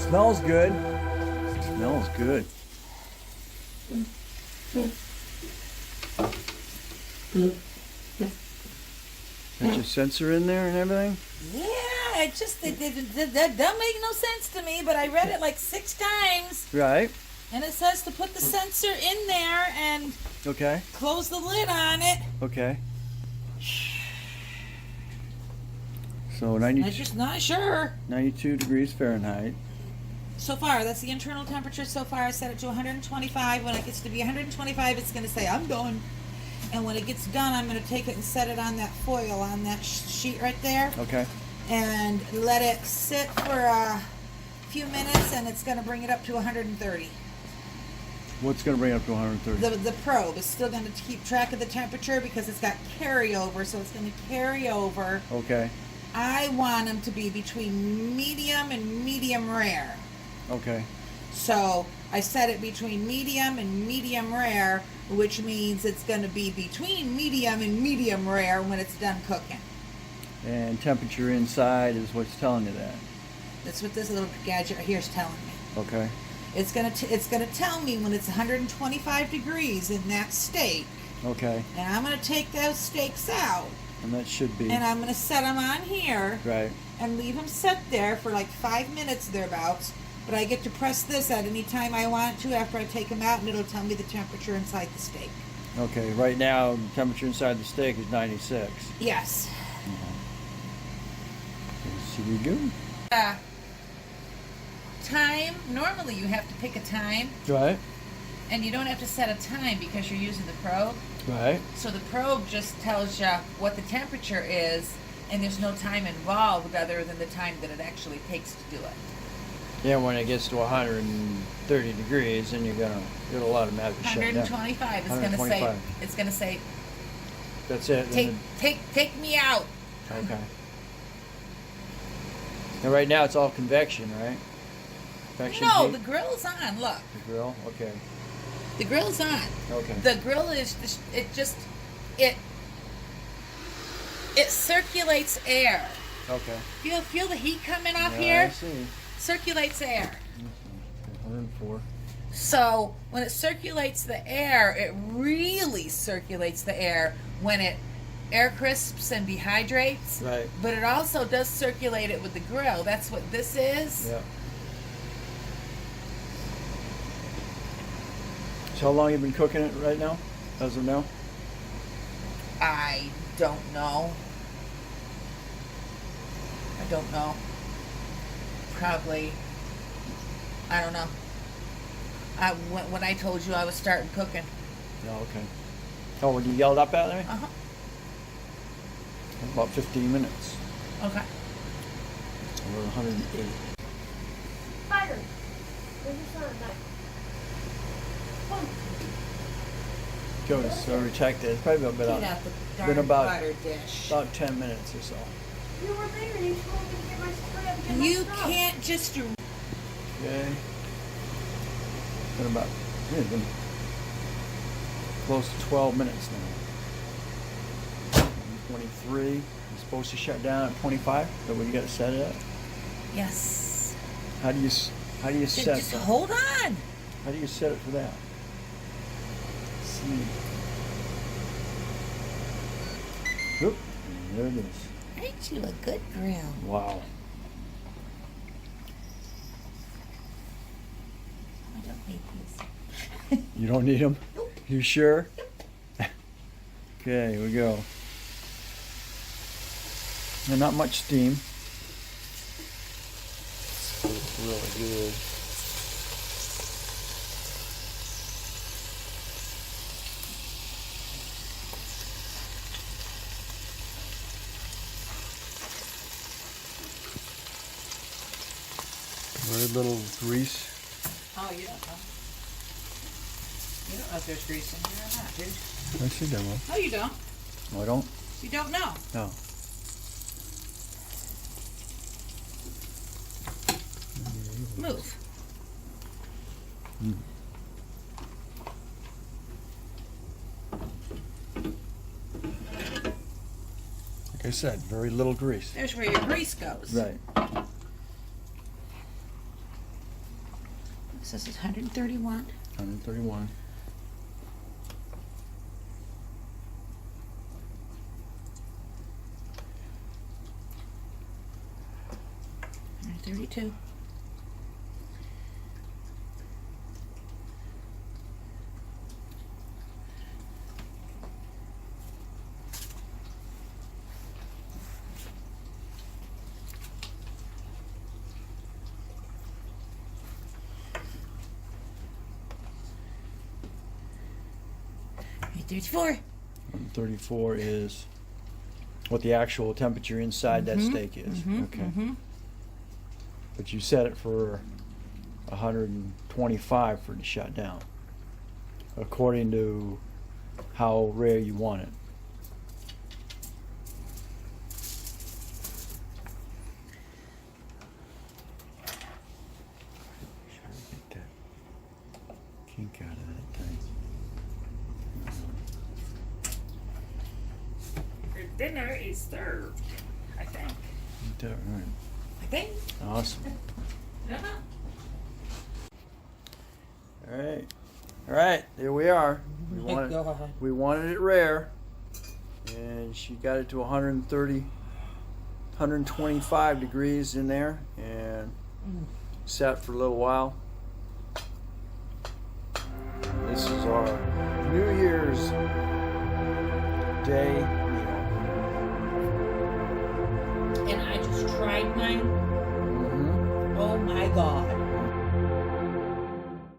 Smells good. Smells good. Got your sensor in there and everything? Yeah, that don't make no sense to me, but I read it like 6 times. Right. And it says to put the sensor in there and Okay. close the lid on it. Okay. So I'm just not sure. 92 degrees Fahrenheit. So far, that's the internal temperature so far. I set it to 125. When it gets to be 125, it's going to say, I'm done. And when it gets done, I'm going to take it and set it on that foil, on that sheet right there. Okay. And let it sit for a few minutes, and it's going to bring it up to 130. What's going to bring it up to 130? The probe is still going to keep track of the temperature because it's got carryover, so it's going to carry over. Okay. I want them to be between medium and medium rare. Okay. So I set it between medium and medium rare, which means it's going to be between medium and medium rare when it's done cooking. And temperature inside is what's telling you that. That's what this little gadget right here is telling me. Okay. It's gonna tell me when it's 125 degrees in that steak. Okay. And I'm gonna take those steaks out. And that should be. And I'm gonna set them on here. Right. And leave them set there for like 5 minutes thereabouts. But I get to press this at any time I want to after I take them out, and it'll tell me the temperature inside the steak. Okay. Right now, the temperature inside the steak is 96. Yes. So we go. Time. Normally you have to pick a time. Right. And you don't have to set a time because you're using the probe. Right. So the probe just tells you what the temperature is, and there's no time involved other than the time that it actually takes to do it. Yeah, when it gets to 130 degrees, then you're gonna automatically shut down. 125. It's gonna say. That's it. Take me out. Okay. And right now it's all convection, right? Convection No, heat? the grill's on. Look. The grill. Okay. The grill's on. Okay. The grill is it circulates air. Okay. Feel the heat coming off Yeah, here? I see. Circulates air. 104. So when it circulates the air, it really circulates the air when it air crisps and dehydrates. Right. But it also does circulate it with the grill. That's what this is. Yeah. So how long have you been cooking it right now? As of now? I don't know. Probably, I don't know. When I told you I was starting cooking. Oh, okay. Oh, when you yelled up at me? Uh-huh. About 15 minutes. Okay. We're 108. Fire. Where's your son? Joe's protected. It's probably Get out the darn been about butter dish. 10 minutes or so. You were there. You told me to get my spray up. Get my You stuff. Okay. can't It's been close to 12 minutes now. 23. You're supposed to shut down at 25. Is that what you got to set it at? Yes. How do you set Just that? hold on. How do you set it for that? See. Oop. There it is. Aren't you a good grill? Wow. I don't need these. You don't need them? Nope. You sure? Okay, here we go. And not much steam. It's really good. Very little grease. Oh, you don't know. You don't know if there's grease in here or not, dude. I see that one. No, you don't. No, I don't? You don't know. No. Move. Like I said, very little grease. There's where your grease goes. Right. this is 131. 131. $132. $34. 134 is what the actual temperature inside that steak is. Okay. But you set it for 125 for it to shut down, according to how rare you want it. Try to get that kink out of that thing. Your dinner is served, I think. Ain't that right? I think. Awesome. Uh-huh. All right, there we are. We My wanted, God. we wanted it rare, and she got it to 130, 125 degrees in there, and sat for a little while. This is our New Year's Day meal. And I just tried mine. Mm-hmm. Oh my God.